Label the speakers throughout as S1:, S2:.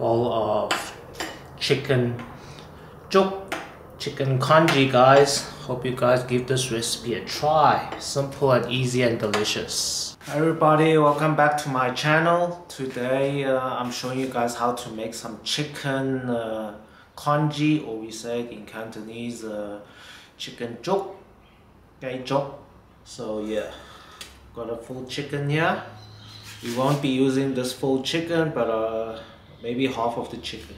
S1: bowl of chicken congee, guys. Hope you guys give this recipe a try. Simple and easy and delicious. Hi everybody, welcome back to my channel. Today I'm showing you guys how to make some chicken congee, or we say in Cantonese chicken chuk. Okay, chuk. So yeah, got a full chicken here. We won't be using this full chicken, but maybe half of the chicken.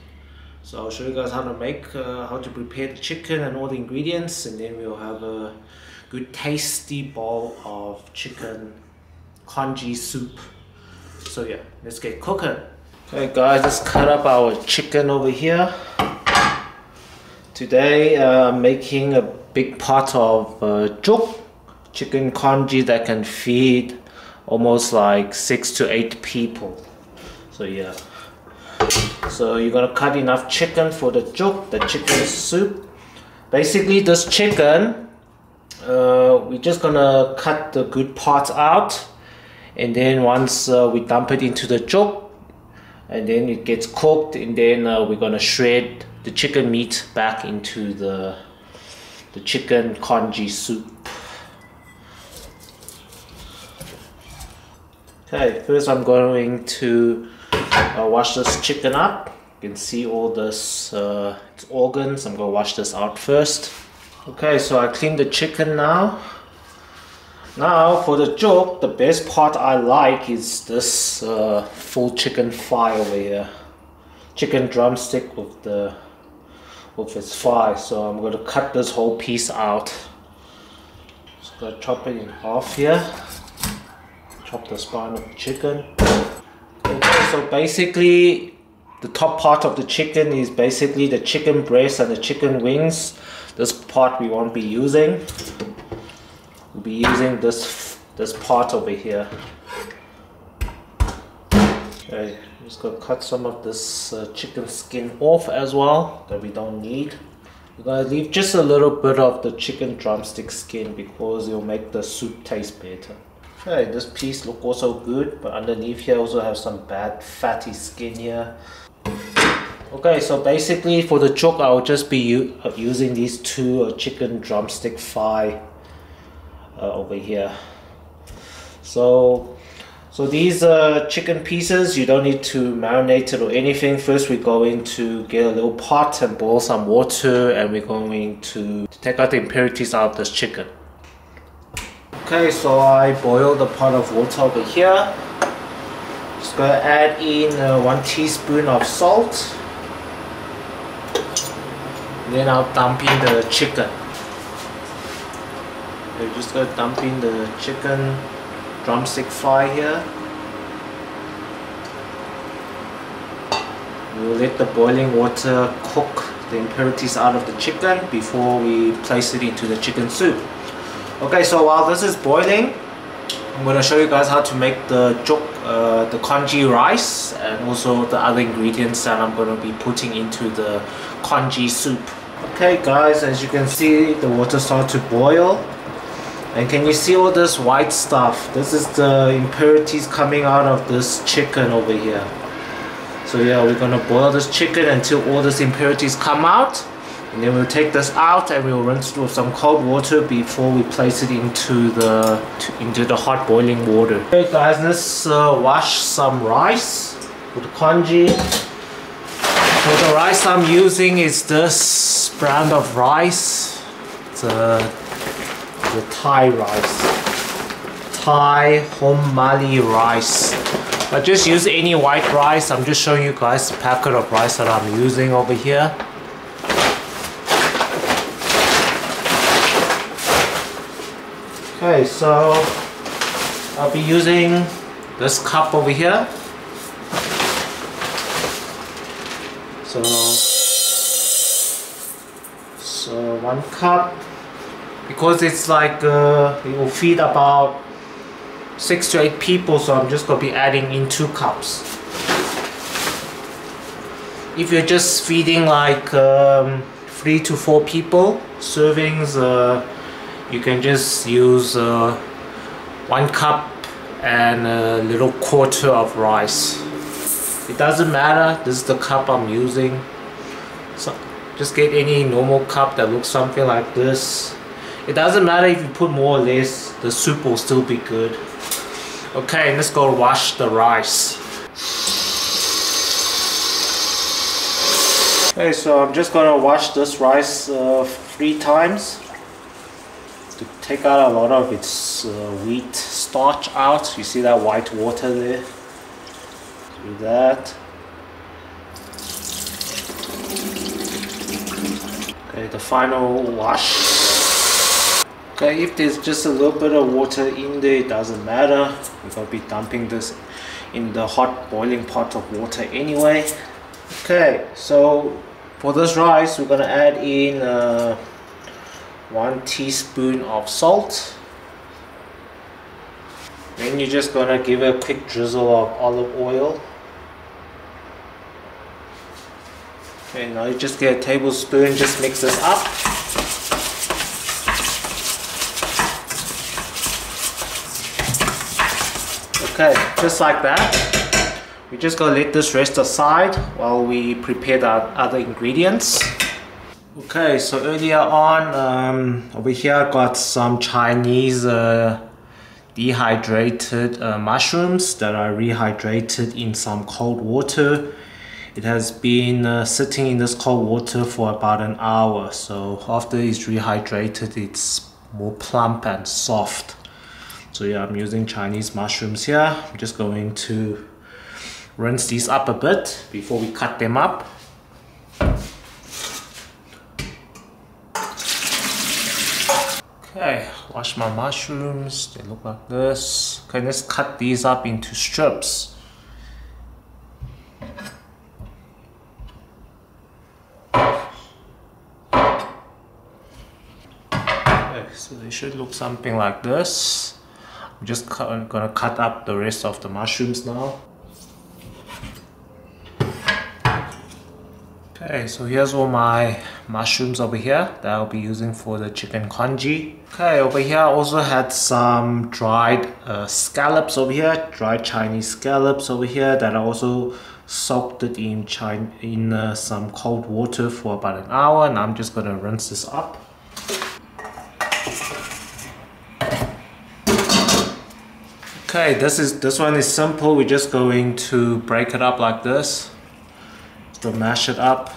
S1: So I'll show you guys how to make, how to prepare the chicken and all the ingredients, and then we'll have a good tasty bowl of chicken congee soup. So yeah, let's get cooking. Okay guys, let's cut up our chicken over here. Today I'm making a big pot of chicken congee that can feed almost like 6 to 8 people. So yeah. So you're gonna cut enough chicken for the chicken soup. Basically this chicken, we're just gonna cut the good parts out, and then once we dump it into the juk, and then it gets cooked, and then we're gonna shred the chicken meat back into the chicken congee soup. Okay, first I'm going to wash this chicken up. You can see all this its organs. I'm gonna wash this out first. Okay, so I cleaned the chicken now. Now for the juk, the best part I like is this full chicken thigh over here. Chicken drumstick with its thigh. So I'm gonna cut this whole piece out. Just gonna chop it in half here. Chop the spine of the chicken. Okay, so basically the top part of the chicken is basically the chicken breast and the chicken wings. This part we won't be using. We'll be using this part over here. Okay, I'm just gonna cut some of this chicken skin off as well that we don't need. We're gonna leave just a little bit of the chicken drumstick skin because it'll make the soup taste better. Okay, this piece look also good, but underneath here also have some bad fatty skin here. Okay, so basically for the juk, I'll just be using these two chicken drumstick thigh over here. So these chicken pieces, you don't need to marinate it or anything. First we're going to get a little pot and boil some water, and we're going to take out the impurities out of this chicken. Okay, so I boiled a pot of water over here. Just gonna add in 1 teaspoon of salt. Then I'll dump in the chicken. We're just gonna dump in the chicken drumstick thigh here. We'll let the boiling water cook the impurities out of the chicken before we place it into the chicken soup. Okay, so while this is boiling, I'm going to show you guys how to make the the congee rice, and also the other ingredients that I'm going to be putting into the congee soup. Okay guys, as you can see, the water started to boil, and can you see all this white stuff? This is the impurities coming out of this chicken over here. So yeah, we're going to boil this chicken until all these impurities come out. And then we'll take this out and we'll rinse it with some cold water before we place it into the hot boiling water. Okay guys, let's wash some rice with the congee. So the rice I'm using is this brand of rice. It's the Thai rice. Thai umami rice. But just use any white rice. I'm just showing you guys the packet of rice that I'm using over here. Okay, so I'll be using this cup over here. So 1 cup, because it's like it will feed about 6 to 8 people, so I'm just going to be adding in 2 cups. If you're just feeding like 3 to 4 people servings, you can just use 1 cup and a little quarter of rice. It doesn't matter, this is the cup I'm using. So just get any normal cup that looks something like this. It doesn't matter if you put more or less, the soup will still be good. Okay, let's go wash the rice. Okay, so I'm just gonna wash this rice 3 times to take out a lot of its wheat starch out. You see that white water there? Do that. Okay, the final wash. Okay, if there's just a little bit of water in there, it doesn't matter. We're gonna be dumping this in the hot boiling pot of water anyway. Okay, so for this rice, we're gonna add in 1 teaspoon of salt. Then you're just gonna give it a quick drizzle of olive oil. Okay, now you just get a tablespoon, just mix this up. Okay, just like that. We're just gonna let this rest aside while we prepare the other ingredients. Okay, so earlier on, over here I got some Chinese dehydrated mushrooms that are rehydrated in some cold water. It has been sitting in this cold water for about an hour, so after it's rehydrated, it's more plump and soft. So yeah, I'm using Chinese mushrooms here. I'm just going to rinse these up a bit before we cut them up. Okay, wash my mushrooms. They look like this. Okay, let's cut these up into strips. Okay, so they should look something like this. I'm just gonna cut up the rest of the mushrooms now. Okay, so here's all my mushrooms over here that I'll be using for the chicken congee. Okay, over here I also had some dried scallops over here, dried Chinese scallops over here that I also soaked it in some cold water for about an hour, and I'm just gonna rinse this up. Okay, this one is simple. We're just going to break it up like this. To mash it up.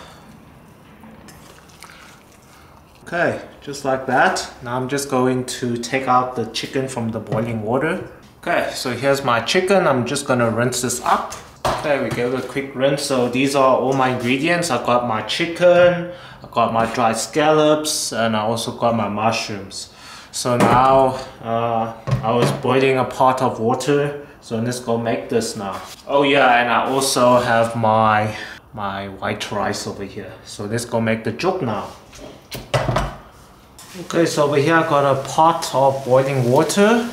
S1: Okay, just like that. Now I'm just going to take out the chicken from the boiling water. Okay, so here's my chicken. I'm just gonna rinse this up. Okay, we gave it a quick rinse. So these are all my ingredients. I got my chicken, I got my dried scallops, and I also got my mushrooms. So now I was boiling a pot of water. So let's go make this now. Oh yeah, and I also have my white rice over here. So let's go make the juk now. Okay, so over here I got a pot of boiling water.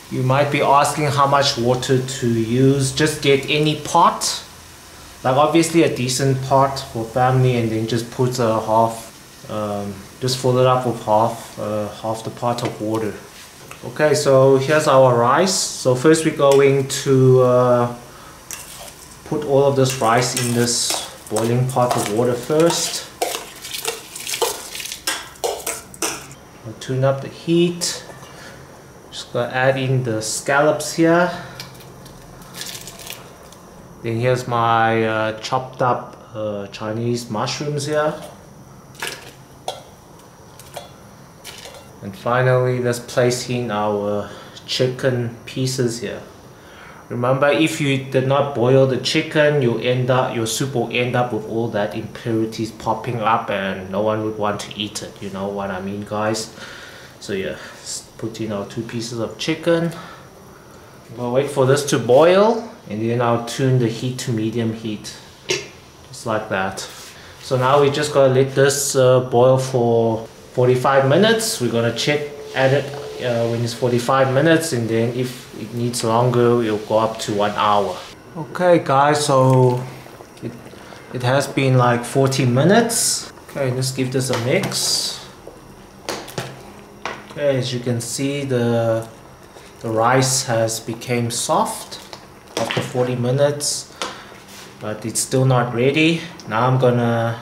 S1: You might be asking how much water to use. Just get any pot, like obviously a decent pot for family, and then just put a half, just fill it up with half the pot of water. Okay, so here's our rice. So first we're going to put all of this rice in this boiling pot of water first. I'll tune up the heat. Just gonna add in the scallops here. Then here's my chopped up Chinese mushrooms here. And finally, let's place in our chicken pieces here. Remember, if you did not boil the chicken, your soup will end up with all that impurities popping up, and no one would want to eat it. You know what I mean, guys? So yeah, let's put in our 2 pieces of chicken. We'll wait for this to boil, and then I'll tune the heat to medium heat, just like that. So now we just gotta let this boil for 45 minutes. We're gonna check at it when it's 45 minutes, and then if it needs longer, it'll go up to 1 hour. Okay guys, so it has been like 40 minutes. Okay, let's give this a mix. Okay, as you can see, the rice has become soft after 40 minutes. but it's still not ready. Now I'm gonna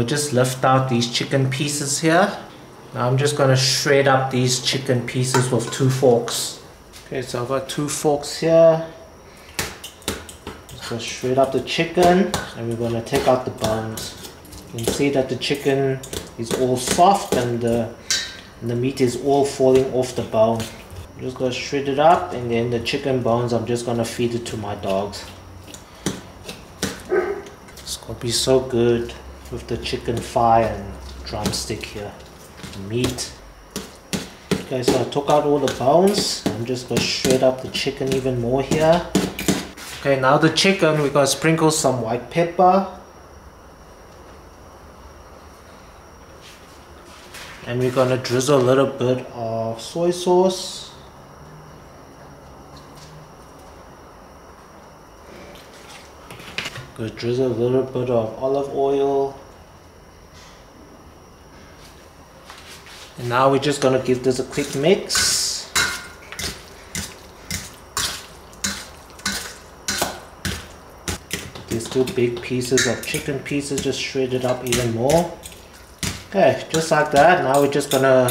S1: just lift out these chicken pieces here. Now I'm just gonna shred up these chicken pieces with 2 forks. Okay, so I've got 2 forks here. Just gonna shred up the chicken, and we're gonna take out the bones. You can see that the chicken is all soft and the meat is all falling off the bone. I'm just gonna shred it up, and then the chicken bones I'm just gonna feed it to my dogs. It's gonna be so good with the chicken thigh and drumstick here, the meat. Okay, so I took out all the bones. I'm just gonna shred up the chicken even more here. Okay, now the chicken, we're gonna sprinkle some white pepper. And we're gonna drizzle a little bit of soy sauce. Gonna drizzle a little bit of olive oil. And now we're just gonna give this a quick mix. These 2 big pieces of chicken pieces, just shred it up even more. Okay, just like that. Now we're just gonna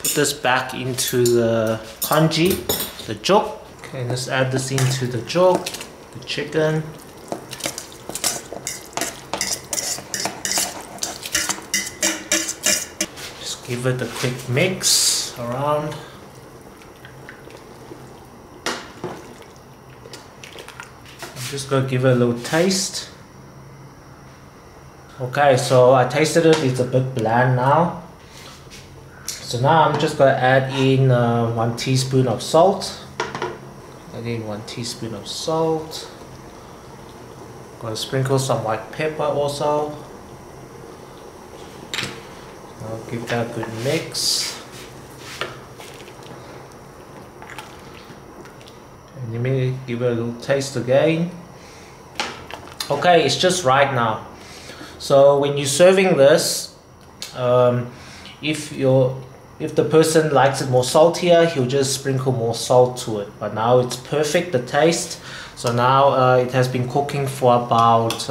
S1: put this back into the congee, the jok. Okay, let's add this into the jok, the chicken. Just give it a quick mix around. I'm just gonna give it a little taste. Okay, so I tasted it, it's a bit bland now. So now I'm just going to add in 1 teaspoon of salt. Add in 1 teaspoon of salt. Going to sprinkle some white pepper also. I'll give that a good mix. And let me give it a little taste again. Okay, it's just right now. So when you're serving this, if the person likes it more saltier, he'll just sprinkle more salt to it. But now it's perfect, the taste. So now it has been cooking for about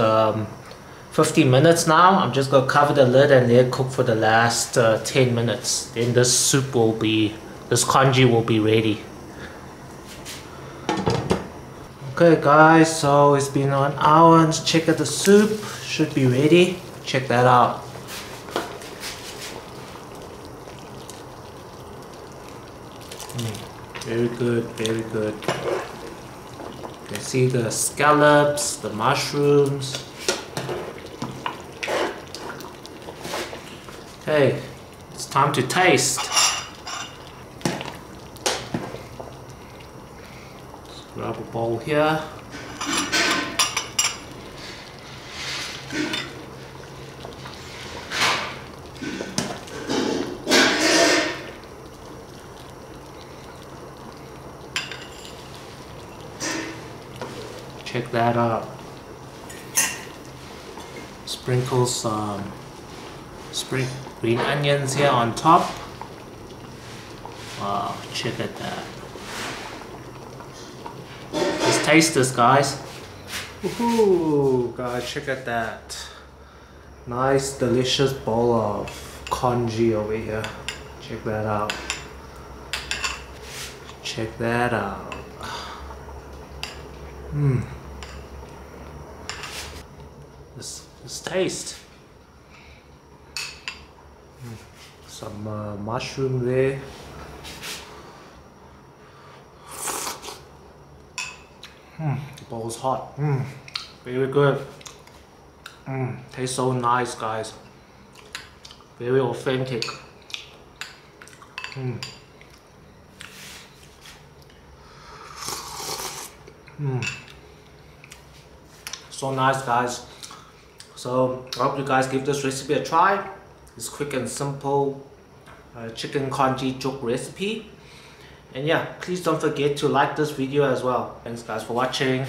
S1: 15 minutes now. I'm just gonna cover the lid and let it cook for the last 10 minutes. Then this congee will be ready. Okay guys, so it's been 1 hour and check out the soup. Should be ready. Check that out. Very good, very good. You can see the scallops, the mushrooms. Okay, it's time to taste. Let's grab a bowl here. Check that out. Sprinkle some green onions here on top. Wow, check at that. Let's taste this, guys. Woohoo, guys, check at that. Nice, delicious bowl of congee over here. Check that out. Check that out. Let's taste. Some mushroom there. The bowl's hot. Very good. Tastes so nice, guys. Very authentic. So nice, guys. So I hope you guys give this recipe a try. It's quick and simple chicken congee jok recipe. And yeah, please don't forget to like this video as well. Thanks guys for watching.